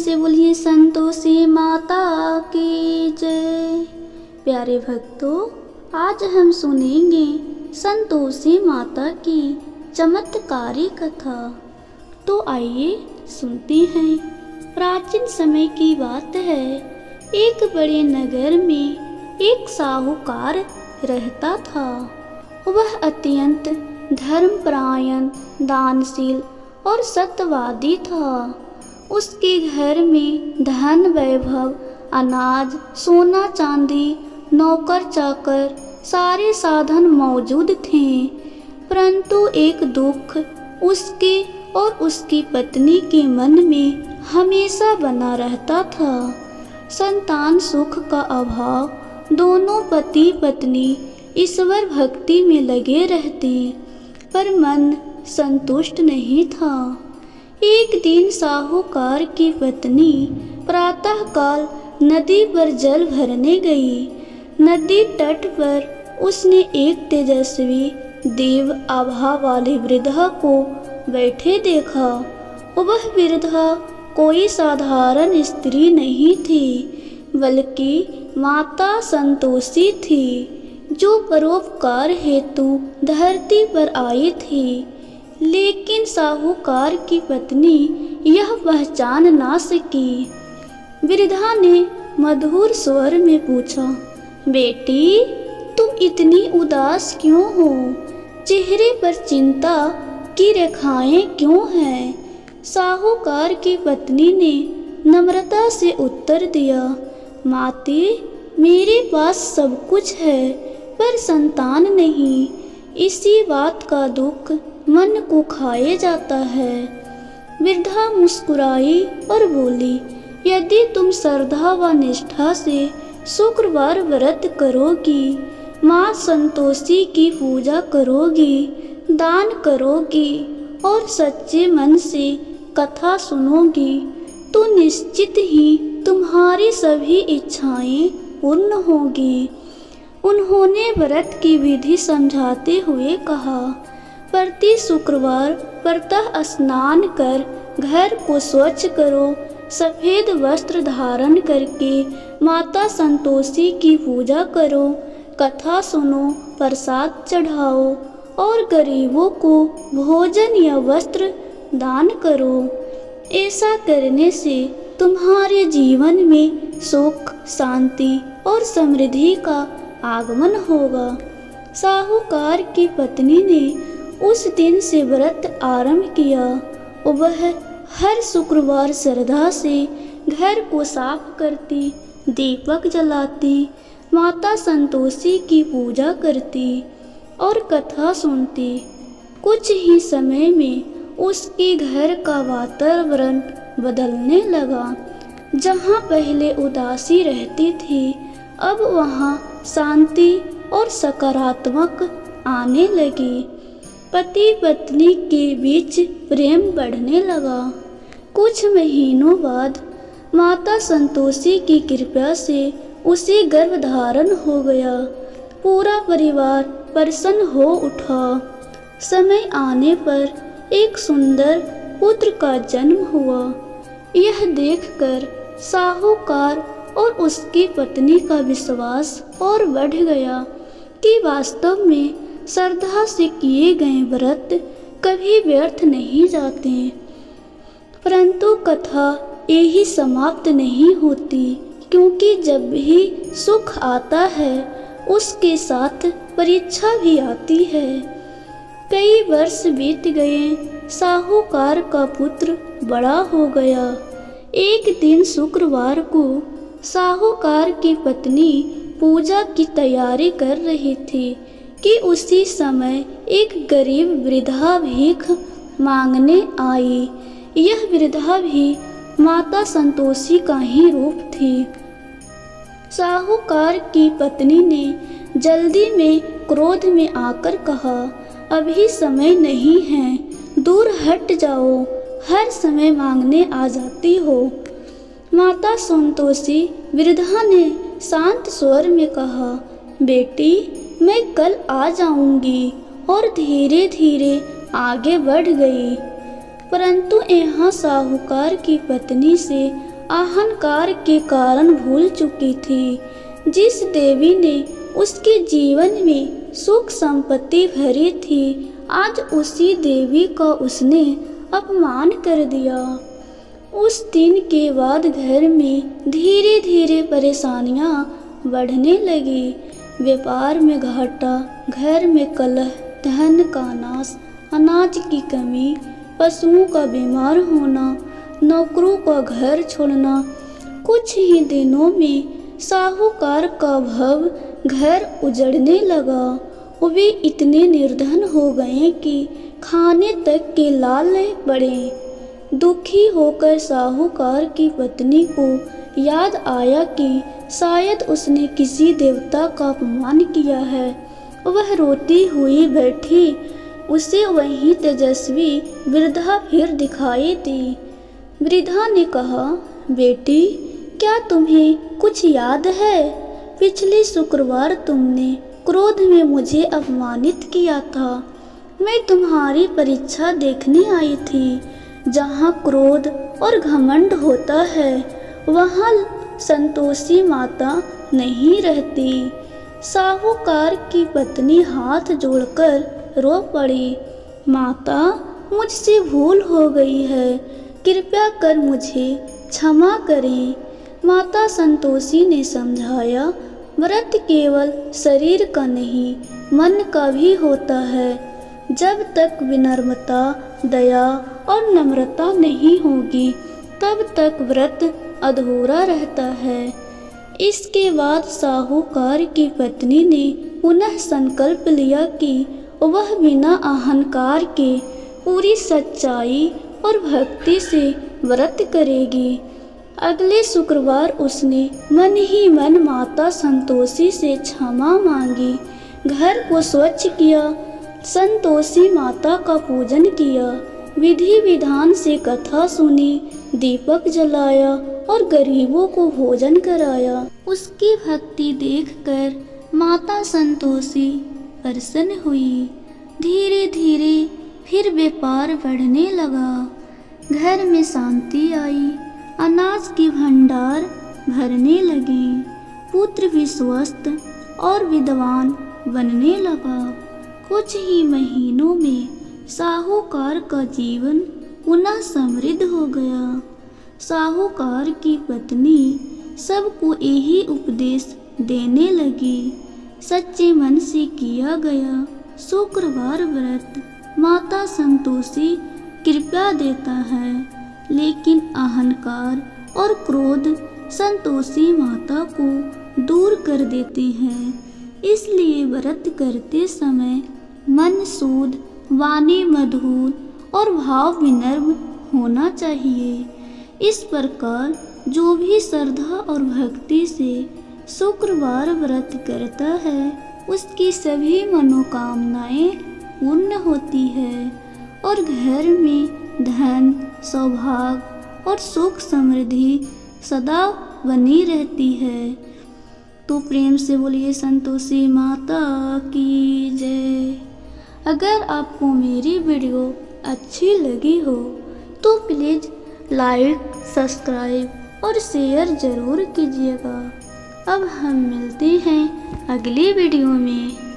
से बोलिए संतोषी माता की जय। प्यारे भक्तों, आज हम सुनेंगे संतोषी माता की चमत्कारी कथा। तो आइए सुनते हैं। प्राचीन समय की बात है। एक बड़े नगर में एक साहूकार रहता था। वह अत्यंत धर्मपरायण, दानशील और सत्यवादी था। उसके घर में धन, वैभव, अनाज, सोना चांदी, नौकर चाकर, सारे साधन मौजूद थे। परंतु एक दुख उसके और उसकी पत्नी के मन में हमेशा बना रहता था। संतान सुख का अभाव। दोनों पति पत्नी ईश्वर भक्ति में लगे रहते, पर मन संतुष्ट नहीं था। एक दिन साहूकार की पत्नी प्रातःकाल नदी पर जल भरने गई। नदी तट पर उसने एक तेजस्वी देव आभा वाली वृद्धा को बैठे देखा। वह वृद्धा कोई साधारण स्त्री नहीं थी, बल्कि माता संतोषी थी, जो परोपकार हेतु धरती पर आई थी। लेकिन साहूकार की पत्नी यह पहचान ना सकी। वृद्धा ने मधुर स्वर में पूछा, बेटी, तुम इतनी उदास क्यों हो? चेहरे पर चिंता की रेखाएं क्यों हैं? साहूकार की पत्नी ने नम्रता से उत्तर दिया, माते, मेरे पास सब कुछ है, पर संतान नहीं। इसी बात का दुख मन को खाए जाता है। वृद्धा मुस्कुराई और बोली, यदि तुम श्रद्धा व निष्ठा से शुक्रवार व्रत करोगी, माँ संतोषी की पूजा करोगी, दान करोगी और सच्चे मन से कथा सुनोगी, तो निश्चित ही तुम्हारी सभी इच्छाएं पूर्ण होगी। उन्होंने व्रत की विधि समझाते हुए कहा, प्रति शुक्रवार प्रातः स्नान कर घर को स्वच्छ करो, सफ़ेद वस्त्र धारण करके माता संतोषी की पूजा करो, कथा सुनो, प्रसाद चढ़ाओ और गरीबों को भोजन या वस्त्र दान करो। ऐसा करने से तुम्हारे जीवन में सुख, शांति और समृद्धि का आगमन होगा। साहूकार की पत्नी ने उस दिन से व्रत आरंभ किया। वह हर शुक्रवार श्रद्धा से घर को साफ करती, दीपक जलाती, माता संतोषी की पूजा करती और कथा सुनती। कुछ ही समय में उसके घर का वातावरण बदलने लगा। जहाँ पहले उदासी रहती थी, अब वहाँ शांति और सकारात्मक आने लगी। पति पत्नी के बीच प्रेम बढ़ने लगा। कुछ महीनों बाद माता संतोषी की कृपा से उसे गर्भधारण हो गया। पूरा परिवार प्रसन्न हो उठा। समय आने पर एक सुंदर पुत्र का जन्म हुआ। यह देखकर साहूकार और उसकी पत्नी का विश्वास और बढ़ गया कि वास्तव में श्रद्धा से किए गए व्रत कभी व्यर्थ नहीं जाते। परंतु कथा यही समाप्त नहीं होती, क्योंकि जब भी सुख आता है उसके साथ परीक्षा भी आती है। कई वर्ष बीत गए। साहूकार का पुत्र बड़ा हो गया। एक दिन शुक्रवार को साहूकार की पत्नी पूजा की तैयारी कर रही थी कि उसी समय एक गरीब वृद्धा भीख मांगने आई। यह वृद्धा भी माता संतोषी का ही रूप थी। साहूकार की पत्नी ने जल्दी में क्रोध में आकर कहा, अभी समय नहीं है, दूर हट जाओ, हर समय मांगने आ जाती हो। माता संतोषी वृद्धा ने शांत स्वर में कहा, बेटी, मैं कल आ जाऊंगी, और धीरे धीरे आगे बढ़ गई। परंतु यहाँ साहूकार की पत्नी से अहंकार के कारण भूल चुकी थी। जिस देवी ने उसके जीवन में सुख संपत्ति भरी थी, आज उसी देवी का उसने अपमान कर दिया। उस दिन के बाद घर में धीरे धीरे परेशानियां बढ़ने लगी। व्यापार में घाटा, घर में कलह, धन का नाश, अनाज की कमी, पशुओं का बीमार होना, नौकरों का घर छोड़ना। कुछ ही दिनों में साहूकार का भव घर उजड़ने लगा। वे इतने निर्धन हो गए कि खाने तक के लाले पड़े। दुखी होकर साहूकार की पत्नी को याद आया कि शायद उसने किसी देवता का अपमान किया है। वह रोती हुई बैठी। उसे वही तेजस्वी वृद्धा फिर दिखाई दी। वृद्धा ने कहा, बेटी, क्या तुम्हें कुछ याद है? पिछले शुक्रवार तुमने क्रोध में मुझे अपमानित किया था। मैं तुम्हारी परीक्षा देखने आई थी। जहाँ क्रोध और घमंड होता है, वहाँ संतोषी माता नहीं रहती। साहूकार की पत्नी हाथ जोड़कर रो पड़ी। माता, मुझसे भूल हो गई है, कृपया कर मुझे क्षमा करें। माता संतोषी ने समझाया, व्रत केवल शरीर का नहीं, मन का भी होता है। जब तक विनम्रता, दया और नम्रता नहीं होगी, तब तक व्रत अधूरा रहता है। इसके बाद साहूकार की पत्नी ने पुनः संकल्प लिया कि वह बिना अहंकार के पूरी सच्चाई और भक्ति से व्रत करेगी। अगले शुक्रवार उसने मन ही मन माता संतोषी से क्षमा मांगी, घर को स्वच्छ किया, संतोषी माता का पूजन किया, विधि विधान से कथा सुनी, दीपक जलाया और गरीबों को भोजन कराया। उसकी भक्ति देखकर माता संतोषी प्रसन्न हुई। धीरे धीरे फिर व्यापार बढ़ने लगा। घर में शांति आई, अनाज के भंडार भरने लगे, पुत्र भी स्वस्थ और विद्वान बनने लगा। कुछ ही महीनों में साहूकार का जीवन पुनः समृद्ध हो गया। साहूकार की पत्नी सबको यही उपदेश देने लगी। सच्चे मन से किया गया शुक्रवार व्रत माता संतोषी कृपा देता है, लेकिन अहंकार और क्रोध संतोषी माता को दूर कर देते हैं। इसलिए व्रत करते समय मन शुद्ध, वाणी मधुर और भाव विनम्र होना चाहिए। इस प्रकार जो भी श्रद्धा और भक्ति से शुक्रवार व्रत करता है, उसकी सभी मनोकामनाएं पूर्ण होती है और घर में धन, सौभाग्य और सुख समृद्धि सदा बनी रहती है। तो प्रेम से बोलिए संतोषी माता की जय। अगर आपको मेरी वीडियो अच्छी लगी हो तो प्लीज़ लाइक, सब्सक्राइब और शेयर ज़रूर कीजिएगा। अब हम मिलते हैं अगली वीडियो में।